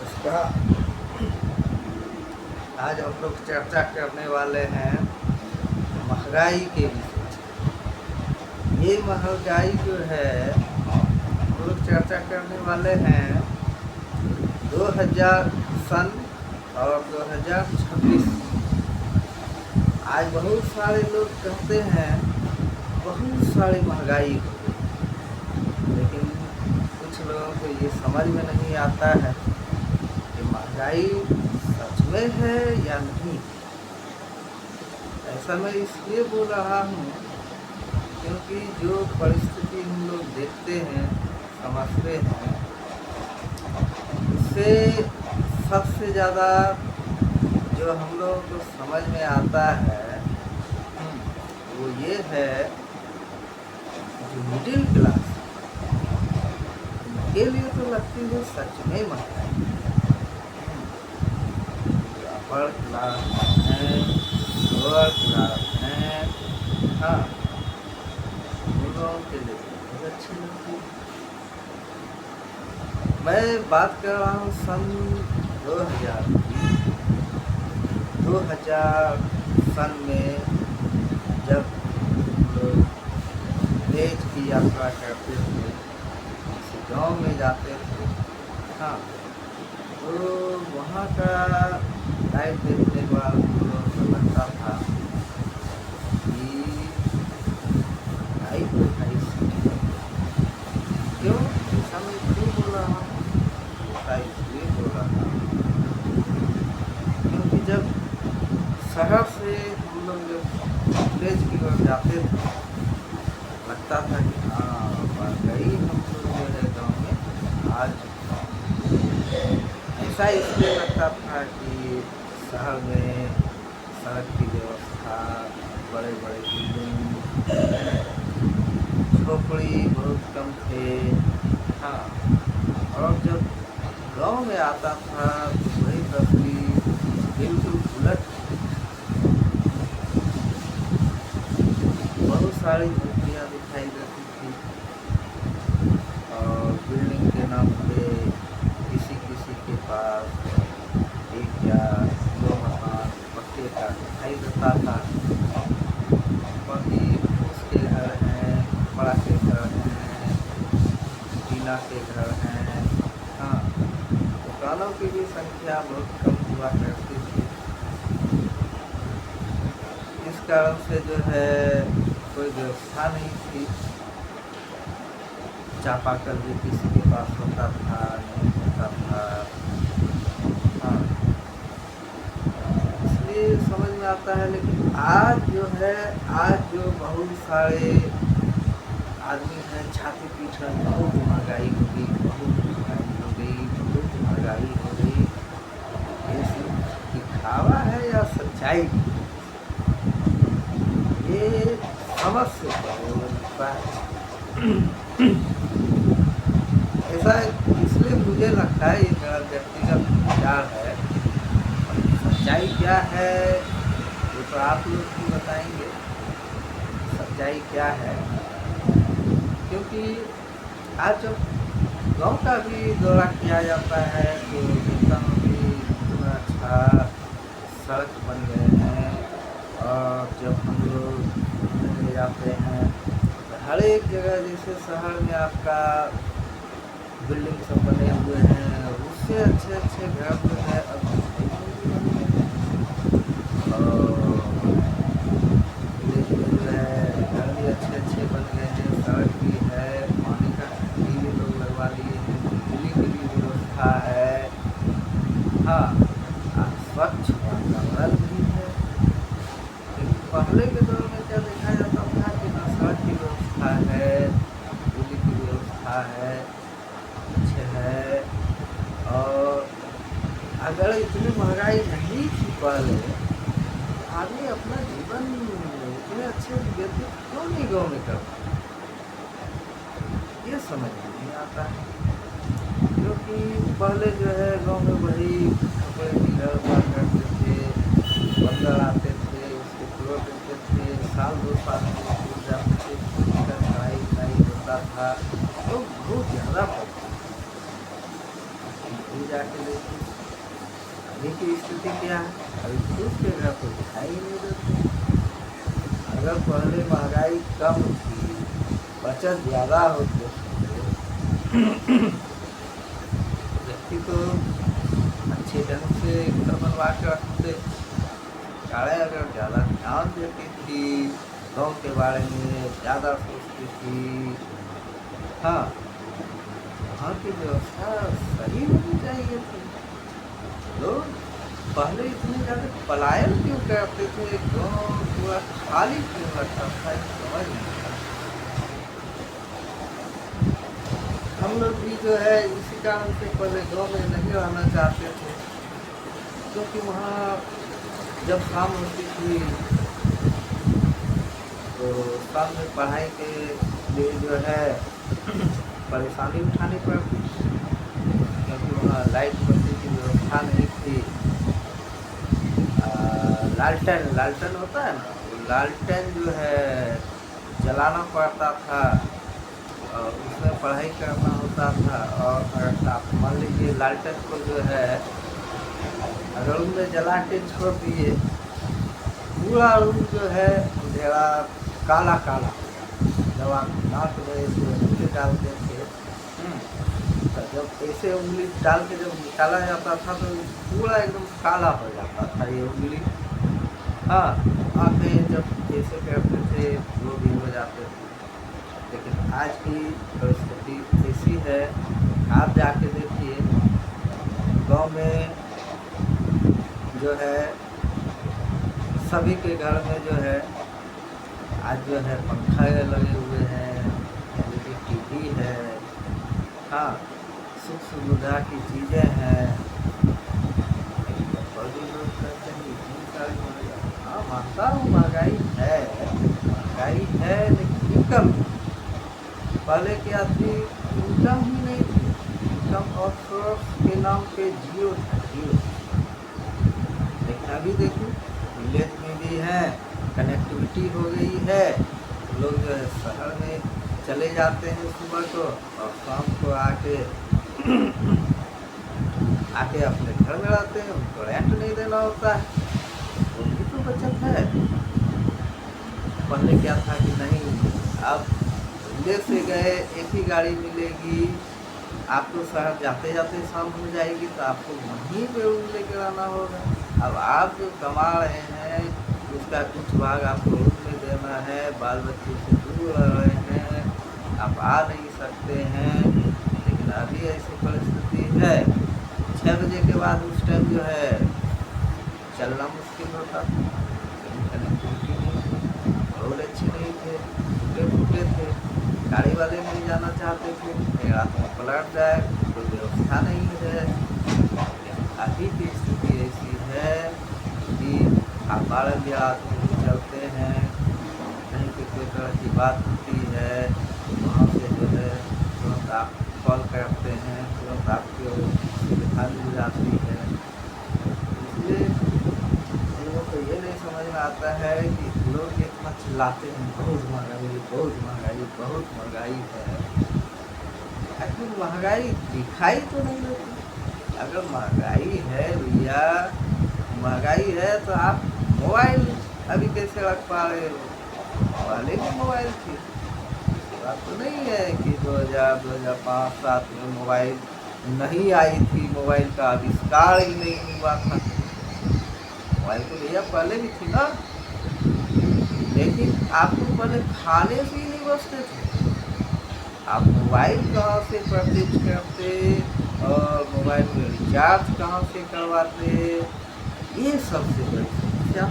इसका आज हम लोग चर्चा करने वाले हैं महंगाई के विषय। ये महंगाई जो है हम लोग चर्चा करने वाले हैं 2000 सन और 2026। आज बहुत सारे लोग कहते हैं बहुत सारी महंगाई हो गई, लेकिन कुछ लोगों को ये समझ में नहीं आता है कि महंगाई सच में है या नहीं। ऐसा मैं इसलिए बोल रहा हूँ क्योंकि जो परिस्थिति हम लोग देखते हैं, समझते हैं, उससे सबसे ज़्यादा जो हम लोगों को समझ में आता है वो ये है जो मिडिल क्लास के लिए तो लगती है सच में महंगाई। अपर क्लास है, लोअर क्लास है, हाँ, उन लोगों के लिए बहुत अच्छी लगती है। मैं बात कर रहा हूँ सन 2000 सन में जब लोग देश की यात्रा करते थे, किसी गांव में जाते थे, हाँ, तो वहाँ का लाइफ देखने के बाद हम लोगों को लगता था कि भाई तो भाई क्यों ऐसा मैं क्यों बोल रहा हूँ, ऐसा इसलिए बोल रहा हूँ क्योंकि जब शहर से हम लोग जब विलेज की ओर जाते थे लगता था कि हाँ वाकई हम लोग जो है गाँव में आज ऐसा इसलिए लगता था कि शहर में सड़क की व्यवस्था, बड़े बड़े बिल्डिंग, झोपड़ी बहुत कम थे, हाँ। और जब गांव में आता था तो वही तस्वीर बिल्कुल उलट, बहुत सारी झोपड़ियाँ दिखाई देती थी और बिल्डिंग के नाम पे किसी किसी के पास एक या दो मकान पक्के का दिखाई देता था। बाकी उसके घर हैं, बड़ा के घर हैं, टीना के घर हैं, हाँ, दुकानों की भी संख्या बहुत कम हुआ करती थी। इस कारण से जो है कोई व्यवस्था नहीं थी, चापाकल भी किसी के पास होता था नहीं होता था, हाँ, इसलिए समझ में आता है। लेकिन आज जो है, आज जो बहुत सारे आदमी हैं छाती पीट रहे हैं बहुत महंगाई हो गई, बहुत महंगाई हो गई, बहुत महंगाई हो गई। ये सिर्फ दिखावा है या सच्चाई, ये समझ से परे लगता है। ऐसा इसलिए मुझे लगता है, ये मेरा व्यक्तिगत विचार है। सच्चाई क्या है वो तो आप लोग ही बताएंगे, सच्चाई क्या है। क्योंकि आज जब गांव का भी दौरा किया जाता है तो देखता हूँ कि इतना अच्छा सड़क बन गए हैं, और जब हम लोग घूमने जाते हैं तो हर एक जगह जैसे शहर में आपका बिल्डिंग सब बने हुए हैं, उससे अच्छे अच्छे घर जो है अब विलेज में जो है घर भी अच्छे अच्छे बन गए हैं, सड़क भी है, पानी का टंकी भी लोग लगवा लिए हैं, बिजली की भी व्यवस्था है, हाँ, स्वच्छ वातावरण भी है। लेकिन पहले के दौर में क्या देखा जाता था कि ना सड़क की व्यवस्था है, बिजली की व्यवस्था है, अच्छे है, और अगर इतनी महंगाई नहीं थी पहले, आदमी अपना जीवन इतने अच्छे व्यतीत क्यों नहीं गाँव में करता, ये समझ में नहीं आता है। क्योंकि पहले जो है गाँव में वही कपड़े की घर हुआ करते थे, बंदर आते थे, उसके फ्लोर देते थे, साल 2 साल में स्कूल जाते थे, पढ़ाई होता था, तो बहुत ज़्यादा पड़ता था। अभी जाके देखिए अभी की स्थिति क्या है। अभी खुद के घर तो दिखाई ही नहीं देते। अगर पहले महंगाई कम थी, बचत ज़्यादा होते थे, व्यक्ति तो अच्छे ढंग से घर बनवा के रखते। सरकारें अगर ज़्यादा ध्यान देती थी, गाँव के बारे में ज़्यादा सोचती थी, हाँ, वहाँ की व्यवस्था सही होनी चाहिए थी। लोग पहले इतने ज़्यादा पलायन क्यों करते थे, गाँव पूरा खाली क्यों रखा था, समझ नहीं आता। हम लोग भी जो है इसी कारण से पहले गाँव में नहीं रहना चाहते थे, क्योंकि वहाँ जब शाम होती थी तो शाम में पढ़ाई के लिए जो है परेशानी उठानी पड़ती, क्योंकि वहाँ लाइट बत्ती की व्यवस्था नहीं थी। लालटेन होता है ना, वो लालटेन जो है जलाना पड़ता था और उसमें पढ़ाई करना होता था। और अगर आप मान लीजिए लालटेन को जो है अगर उनमें जला के छोड़ दिए, पूरा रूम जो है अंधेरा काला काला, जब आप नाक में उंगली डालते थे, तो जब ऐसे उंगली डाल के जब निकाला जाता था तो पूरा एकदम काला हो जाता था ये उंगली। हाँ, आँखें जब ऐसे करते थे वो भी हो जाते थे। लेकिन आज की परिस्थिति ऐसी है, आप जाके देखिए गांव में जो है सभी के घर में जो है आज जो है पंखा लगे हुए हैं, एलईडी टीवी है, हाँ, सुख सुविधा की चीज़ें हैं। हाँ, मानता हूँ महंगाई है लेकिन इनकम पहले क्या थी, इनकम ही नहीं थी। इनकम और सोर्स के नाम पे जियो था, जियो। लेकिन अभी देखिए विलेज में भी है, कनेक्टिविटी हो गई है, लोग जो है शहर में चले जाते हैं सुबह को और शाम को आके अपने घर में रहते हैं, उनको रेंट नहीं देना होता है, वो भी तो बचत है। पहले क्या था कि नहीं, अब विलेज से गए एक ही गाड़ी मिलेगी, आपको शहर जाते जाते शाम हो जाएगी तो आपको वहीं पे लेकर आना होगा। अब आप जो कमा रहे हैं उसका कुछ भाग आपको उसमें देना है, बाल बच्चे से दूर रह रहे हैं, आप आ नहीं सकते हैं। लेकिन अभी ऐसी परिस्थिति है, 6 बजे के बाद उस टाइम जो है चलना मुश्किल होता था, कनेक्टिविटी नहीं, रोड अच्छे नहीं थे, टूटे फूटे थे, गाड़ी वाले नहीं जाना चाहते थे, रात में पलट जाए, कोई व्यवस्था नहीं है। अभी की स्थिति ऐसी है कि आप 12 बजे आदमी चलते हैं, कहीं पे कोई तरह की बात होती है, वहाँ से जो है तुरंत आप कॉल करते हैं, तुरंत आपको सुविधा मिल जाती है। इसलिए लोगों को ये नहीं समझ में आता है कि लोग इतना चिल्लाते हैं बहुत महंगाई, बहुत महंगाई, बहुत महंगाई है। आखिर महंगाई दिखाई तो नहीं देती। अगर महंगाई है भैया, महंगाई है तो आप मोबाइल अभी कैसे रख पा रहे हो, पहले की मोबाइल थी। बात तो नहीं है कि 2005-07 में मोबाइल नहीं आई थी, मोबाइल का आविष्कार ही नहीं हुआ था। मोबाइल तो भैया पहले भी थी ना, लेकिन आपको पहले खाने से ही नहीं बचते थे। आप मोबाइल कहाँ से परचेज करते और मोबाइल में रिचार्ज कहाँ से करवाते, ये सबसे बड़ी समस्या।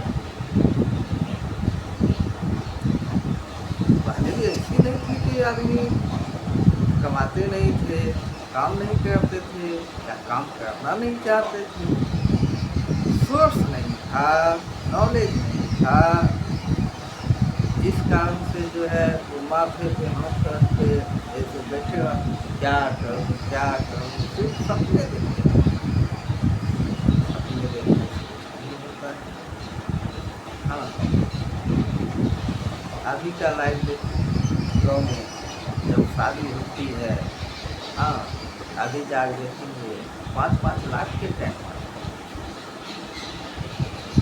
पहले भी ऐसी नहीं थी कि आदमी कमाते नहीं थे, काम नहीं करते थे या काम करना नहीं चाहते थे, सोर्स नहीं था, नॉलेज नहीं था, जिस कारण से जो है वो माथे पे हाथ रख के ऐसे बैठे रह, क्या करूँ सिर्फ सपने देखते हैं। सपने देखने से नहीं होता है। हाँ, अभी का लाइफ देखिए, गाँव में जब शादी होती है, हाँ, अभी जाके देखेंगे 5-5 लाख के टैंक।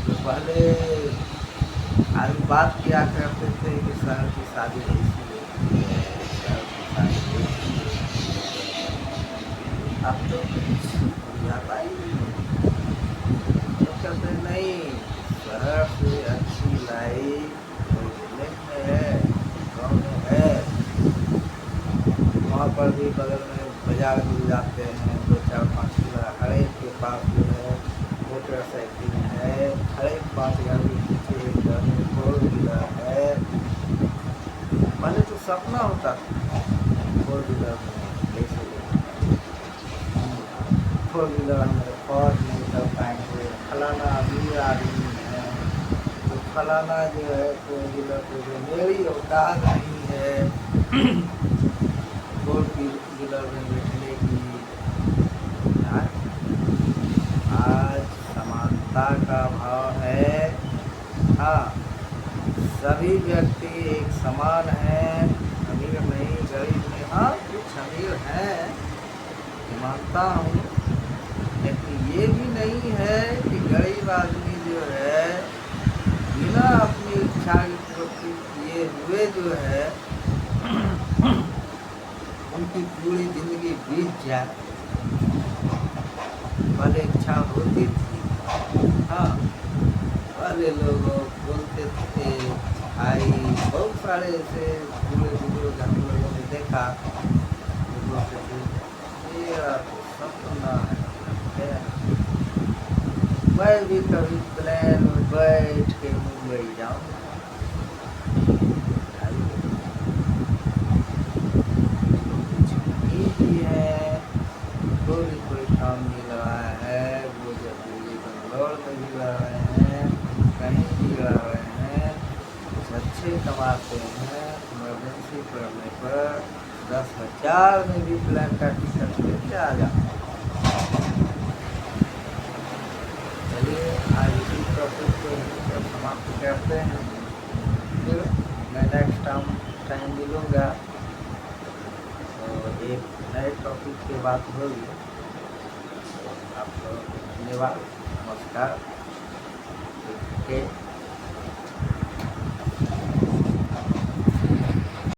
तो पहले आदमी बात किया करते थे कि शहर की शादी ऐसी होती है, शहर की शादी ऐसी होती है। अब तो कुछ बुझाता ही नहीं। तो कहते नहीं, शहर से अच्छी लाइफ विलेज में है, गाँव में है। वहाँ पर भी बगल में बाजार मिल जाते हैं, 2-4-5 किलो हर एक के पास जो है मोटरसाइकिल है, हर एक पास गाड़ी पीछे घर में 4 व्हीलर है। पहले तो सपना होता था 4 व्हीलर में कैसे 4 व्हीलर में फौज नहीं कर पाएंगे, फलाना अमीर आदमी है तो फलाना जो है 4 व्हीलर को जो मेरी औकात नहीं है 4 व्हीलर में बैठने की। आज समानता का भाव है। हाँ, सभी व्यक्ति एक समान हैं, अमीर नहीं गरीब नहीं। हाँ, कुछ अमीर हैं, मानता हूँ, लेकिन ये भी नहीं है कि गरीब आदमी जो है बिना अपनी इच्छा की पूर्ति किए हुए जो है उनकी पूरी जिंदगी बीत जाए। पहले इच्छा होती थी। हाँ, पहले लोग बोलते थे, भाई बहुत सारे ऐसे बूढ़े बुजुर्ग हम लोगों ने देखा, मेरा तो सपना है मैं भी कभी प्लेन में बैठ के मुंबई जाऊँ। कोई काम मिल रहा है, वो जब दिल्ली बंगलौर में भी रह रहे हैं, कहीं भी रह रहे हैं, कुछ अच्छे कमाते हैं। इमरजेंसी पड़ने पर 10,000 में भी प्लेन का टिकट लेके आ जाते हैं। चलिए आज इसी टॉपिक को समाप्त करते हैं, फिर मैं नेक्स्ट टाइम मिलूँगा तो एक नए टॉपिक की बात होगी। आपको धन्यवाद, नमस्कार। ओके।